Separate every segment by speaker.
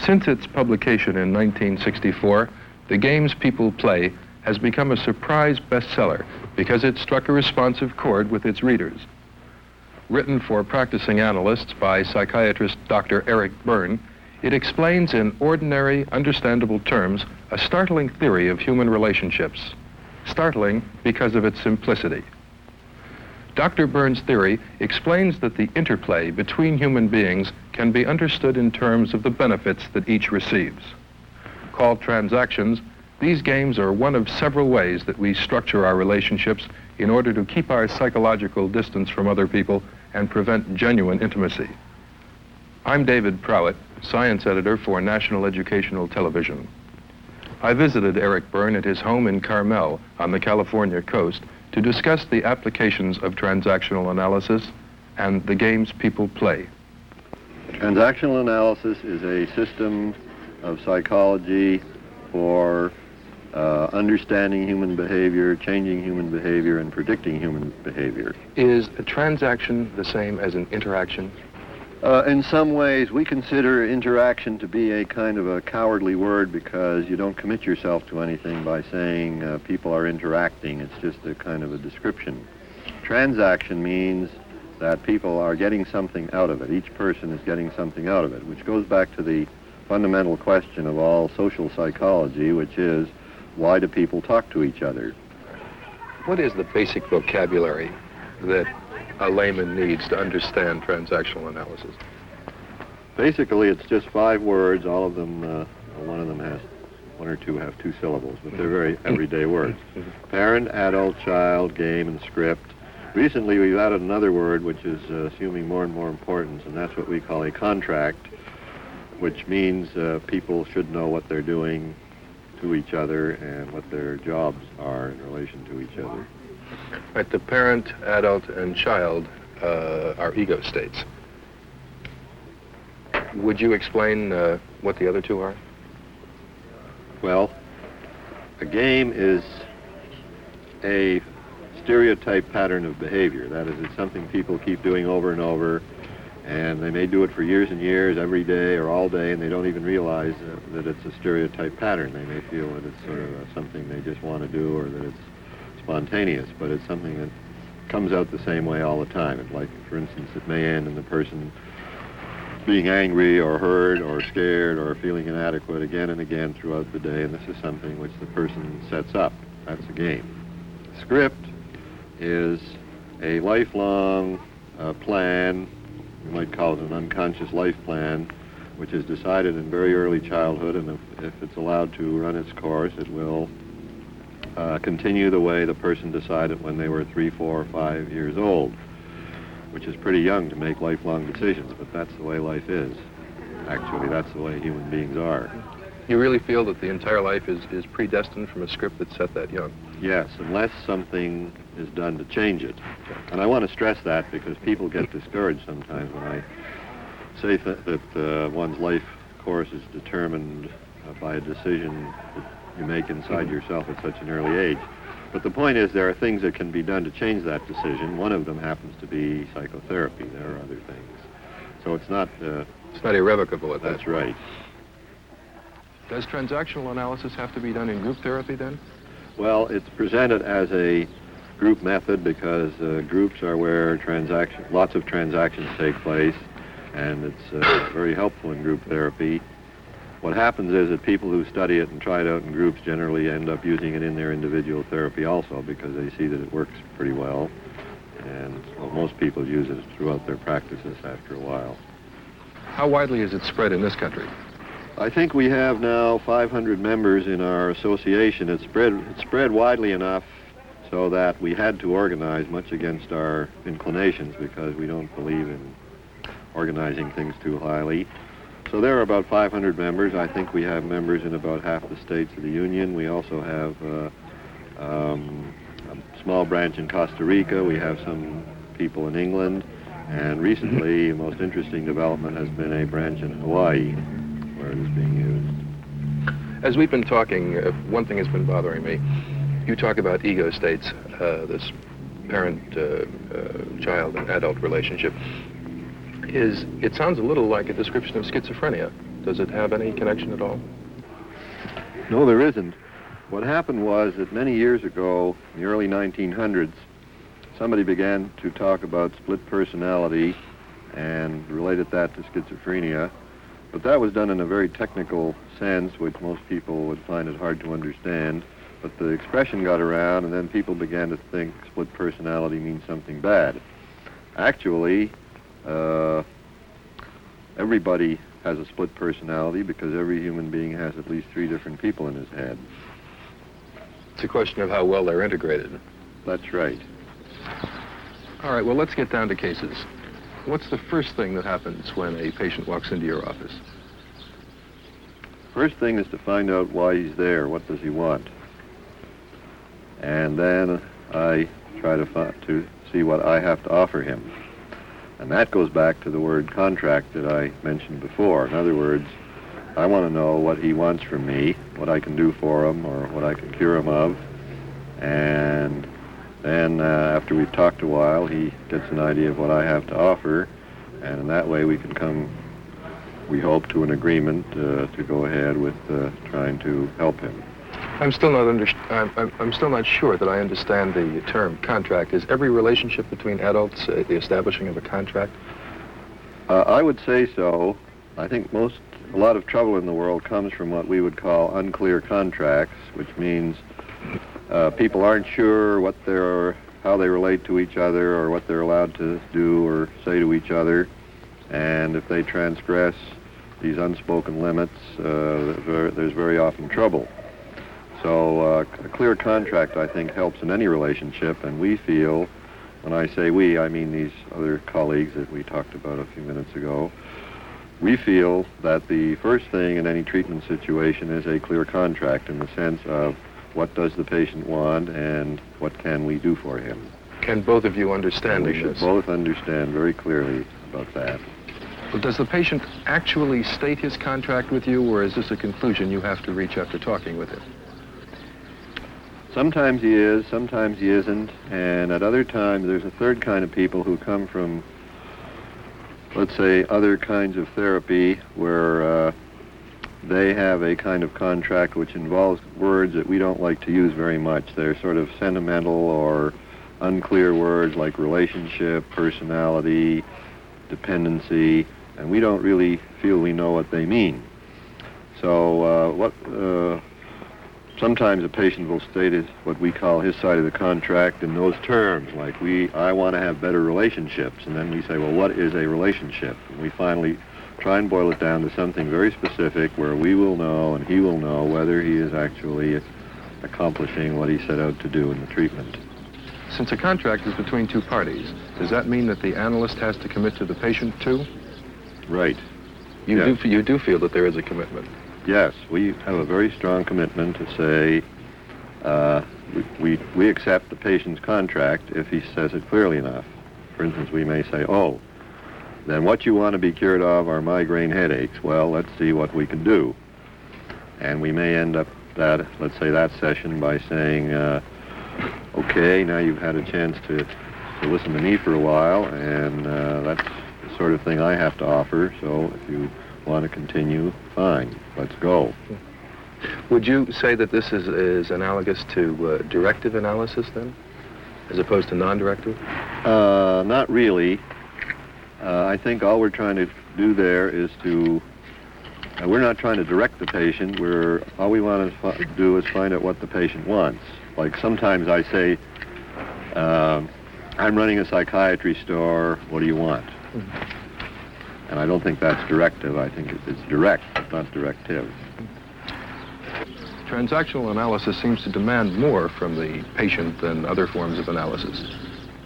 Speaker 1: Since its publication in 1964, The Games People Play has become a surprise bestseller because it struck a responsive chord with its readers. Written for practicing analysts by psychiatrist Dr. Eric Berne, it explains in ordinary, understandable terms a startling theory of human relationships. Startling because of its simplicity. Dr. Berne's theory explains that the interplay between human beings can be understood in terms of the benefits that each receives. Called transactions, these games are one of several ways that we structure our relationships in order to keep our psychological distance from other people and prevent genuine intimacy. I'm David Prowett, science editor for National Educational Television. I visited Eric Berne at his home in Carmel on the California coast to discuss the applications of transactional analysis and the games people play.
Speaker 2: Transactional analysis is a system of psychology for understanding human behavior, changing human behavior, and predicting human behavior.
Speaker 1: Is a transaction the same as an interaction?
Speaker 2: In some ways, we consider interaction to be a kind of a cowardly word because you don't commit yourself to anything by saying people are interacting. It's just a kind of a description. Transaction means that people are getting something out of it. Each person is getting something out of it, which goes back to the fundamental question of all social psychology, which is, why do people talk to each other?
Speaker 1: What is the basic vocabulary that a layman needs to understand transactional analysis?
Speaker 2: Basically, it's just 5 words. All of them, one of them has, 1 or 2 have 2 syllables, but they're very everyday words. Parent, adult, child, game, and script. Recently, we've added another word which is assuming more and more importance, and that's what we call a contract, which means people should know what they're doing to each other and what their jobs are in relation to each other.
Speaker 1: Right, the parent, adult, and child are ego states. Would you explain what the other 2 are?
Speaker 2: Well, a game is a stereotype pattern of behavior. That is, it's something people keep doing over and over, and they may do it for years and years, every day or all day, and they don't even realize that it's a stereotype pattern. They may feel that it's sort of something they just want to do, or that it's spontaneous, but it's something that comes out the same way all the time. Like, for instance, it may end in the person being angry or hurt or scared or feeling inadequate again and again throughout the day, and this is something which the person sets up. That's a game. Script is a lifelong plan, we might call it an unconscious life plan, which is decided in very early childhood, and if it's allowed to run its course, it will continue the way the person decided when they were 3, 4, or 5 years old, which is pretty young to make lifelong decisions, but that's the way life is. Actually, that's the way human beings are.
Speaker 1: You really feel that the entire life is predestined from a script that's set that young?
Speaker 2: Yes, unless something is done to change it. And I want to stress that because people get discouraged sometimes when I say that one's life course is determined by a decision that you make inside yourself at such an early age. But the point is, there are things that can be done to change that decision. One of them happens to be psychotherapy. There are other things. So it's not...
Speaker 1: it's not irrevocable at that.
Speaker 2: That's right.
Speaker 1: Does transactional analysis have to be done in group therapy then?
Speaker 2: Well, it's presented as a group method because groups are where lots of transactions take place, and it's very helpful in group therapy. What happens is that people who study it and try it out in groups generally end up using it in their individual therapy also because they see that it works pretty well. And well, most people use it throughout their practices after a while.
Speaker 1: How widely is it spread in this country?
Speaker 2: I think we have now 500 members in our association. It's spread widely enough so that we had to organize much against our inclinations because we don't believe in organizing things too highly. So there are about 500 members. I think we have members in about half the states of the Union. We also have a small branch in Costa Rica. We have some people in England. And recently, the most interesting development has been a branch in Hawaii where it is being used.
Speaker 1: As we've been talking, one thing has been bothering me. You talk about ego states, this parent-child and adult relationship. It sounds a little like a description of schizophrenia. Does it have any connection at all?
Speaker 2: No, there isn't. What happened was that many years ago, in the early 1900s, somebody began to talk about split personality and related that to schizophrenia. But that was done in a very technical sense, which most people would find it hard to understand. But the expression got around, and then people began to think split personality means something bad. Actually, everybody has a split personality because every human being has at least 3 different people in his head.
Speaker 1: It's a question of how well they're integrated.
Speaker 2: That's right.
Speaker 1: All right, well, let's get down to cases. What's the first thing that happens when a patient walks into your office?
Speaker 2: First thing is to find out why he's there. What does he want? And then I try to see what I have to offer him. And that goes back to the word contract that I mentioned before. In other words, I want to know what he wants from me, what I can do for him, or what I can cure him of. And then after we've talked a while, he gets an idea of what I have to offer. And in that way, we can come, we hope, to an agreement to go ahead with trying to help him.
Speaker 1: I'm still not sure that I understand the term contract. Is every relationship between adults the establishing of a contract?
Speaker 2: I would say so. I think a lot of trouble in the world comes from what we would call unclear contracts, which means people aren't sure how they relate to each other or what they're allowed to do or say to each other. And if they transgress these unspoken limits, there's very often trouble. So a clear contract, I think, helps in any relationship, and we feel, when I say we, I mean these other colleagues that we talked about a few minutes ago, we feel that the first thing in any treatment situation is a clear contract in the sense of what does the patient want and what can we do for him.
Speaker 1: Can both of you understand this?
Speaker 2: We should both understand very clearly about that.
Speaker 1: Well, does the patient actually state his contract with you, or is this a conclusion you have to reach after talking with him?
Speaker 2: Sometimes he is, sometimes he isn't, and at other times there's a third kind of people who come from, let's say, other kinds of therapy where they have a kind of contract which involves words that we don't like to use very much. They're sort of sentimental or unclear words like relationship, personality, dependency, and we don't really feel we know what they mean. So sometimes a patient will state what we call his side of the contract in those terms, like I want to have better relationships, and then we say, well, what is a relationship? And we finally try and boil it down to something very specific where we will know and he will know whether he is actually accomplishing what he set out to do in the treatment.
Speaker 1: Since a contract is between 2 parties, does that mean that the analyst has to commit to the patient too?
Speaker 2: Right.
Speaker 1: You do feel that there is a commitment?
Speaker 2: Yes, we have a very strong commitment to say we accept the patient's contract if he says it clearly enough. For instance, we may say, oh, then what you want to be cured of are migraine headaches. Well, let's see what we can do. And we may end up let's say that session by saying, okay, now you've had a chance to listen to me for a while, and that's the sort of thing I have to offer, so if you want to continue, fine, let's go.
Speaker 1: Would you say that this is analogous to directive analysis then, as opposed to non-directive?
Speaker 2: Not really. I think all we're trying to do there is we're not trying to direct the patient. All we want to do is find out what the patient wants. Like sometimes I say, I'm running a psychiatry store, what do you want? Mm-hmm. And I don't think that's directive. I think it's direct, but not directive.
Speaker 1: Transactional analysis seems to demand more from the patient than other forms of analysis.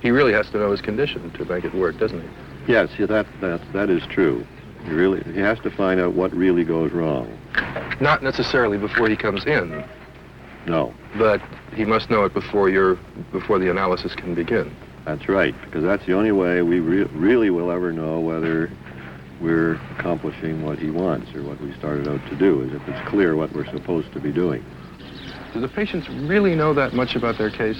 Speaker 1: He really has to know his condition to make it work, doesn't he?
Speaker 2: Yes, yeah, that is true. He has to find out what really goes wrong.
Speaker 1: Not necessarily before he comes in,
Speaker 2: No,
Speaker 1: but he must know it before the analysis can begin.
Speaker 2: that's right, because that's the only way we really will ever know whether we're accomplishing what he wants or what we started out to do, is if it's clear what we're supposed to be doing.
Speaker 1: Do the patients really know that much about their case?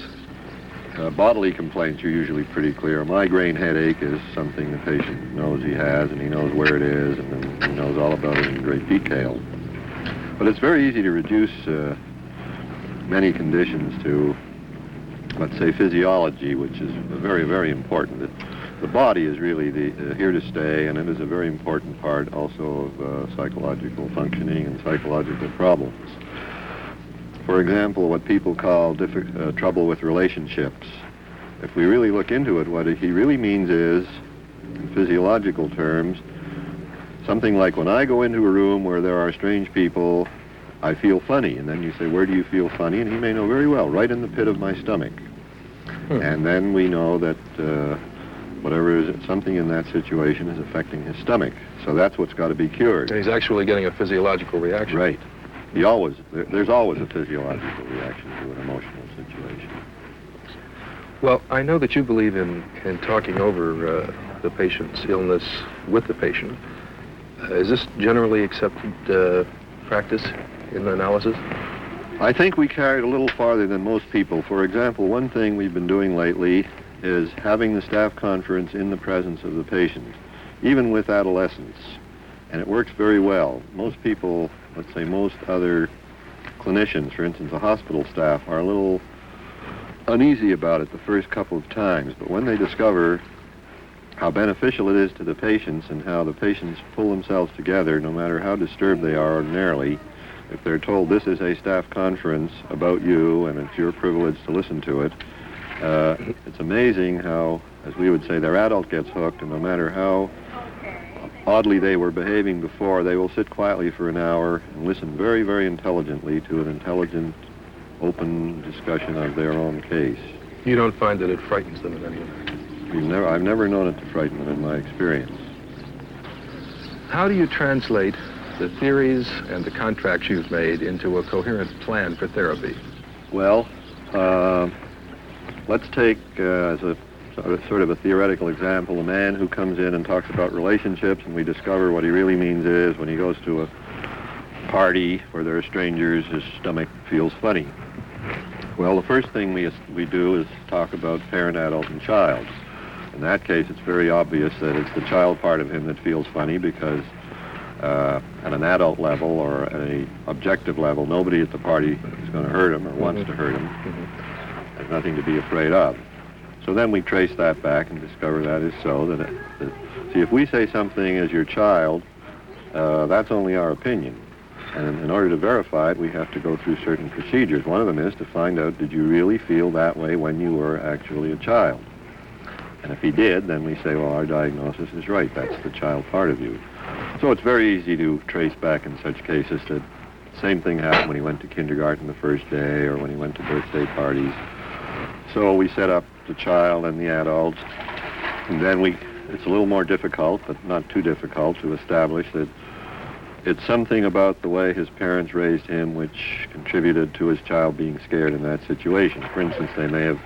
Speaker 2: Bodily complaints are usually pretty clear. A migraine headache is something the patient knows he has, and he knows where it is, and then he knows all about it in great detail. But it's very easy to reduce many conditions to, let's say, physiology, which is very, very important. The body is really here to stay, and it is a very important part also of psychological functioning and psychological problems. For example, what people call trouble with relationships. If we really look into it, what he really means is, in physiological terms, something like when I go into a room where there are strange people, I feel funny. And then you say, where do you feel funny? And he may know very well, right in the pit of my stomach. And then we know that whatever is something in that situation is affecting his stomach. So that's what's got to be cured.
Speaker 1: And he's actually getting a physiological reaction.
Speaker 2: Right. There's always a physiological reaction to an emotional situation.
Speaker 1: Well, I know that you believe in talking over the patient's illness with the patient. Is this generally accepted practice in analysis?
Speaker 2: I think we carry it a little farther than most people. For example, one thing we've been doing lately is having the staff conference in the presence of the patient, even with adolescents. And it works very well. Most people, let's say most other clinicians, for instance, the hospital staff, are a little uneasy about it the first couple of times. But when they discover how beneficial it is to the patients and how the patients pull themselves together, no matter how disturbed they are ordinarily, if they're told this is a staff conference about you and it's your privilege to listen to it, it's amazing how, as we would say, their adult gets hooked, and no matter how oddly they were behaving before, they will sit quietly for an hour and listen very, very intelligently to an intelligent, open discussion of their own case.
Speaker 1: You don't find that it frightens them in any way?
Speaker 2: I've never known it to frighten them in my experience.
Speaker 1: How do you translate the theories and the contracts you've made into a coherent plan for therapy?
Speaker 2: Well, let's take as a sort of a theoretical example, a man who comes in and talks about relationships, and we discover what he really means is when he goes to a party where there are strangers, his stomach feels funny. Well, the first thing we do is talk about parent, adult, and child. In that case, it's very obvious that it's the child part of him that feels funny, because at an adult level or at an objective level, nobody at the party is going to hurt him or wants to hurt him. There's nothing to be afraid of. So then we trace that back and discover that is so. See, if we say something as your child, that's only our opinion. And in order to verify it, we have to go through certain procedures. One of them is to find out, did you really feel that way when you were actually a child? And if he did, then we say, well, our diagnosis is right. That's the child part of you. So it's very easy to trace back in such cases that the same thing happened when he went to kindergarten the first day or when he went to birthday parties. So we set up the child and the adult, and then it's a little more difficult, but not too difficult, to establish that it's something about the way his parents raised him which contributed to his child being scared in that situation. For instance, they may have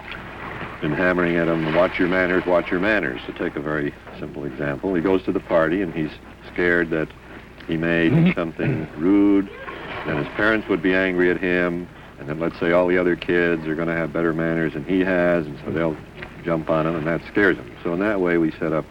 Speaker 2: been hammering at him, watch your manners, to take a very simple example. He goes to the party and he's scared that he may do something rude, and his parents would be angry at him, and then let's say all the other kids are going to have better manners than he has, and so they'll jump on him, and that scares him. So in that way, we set up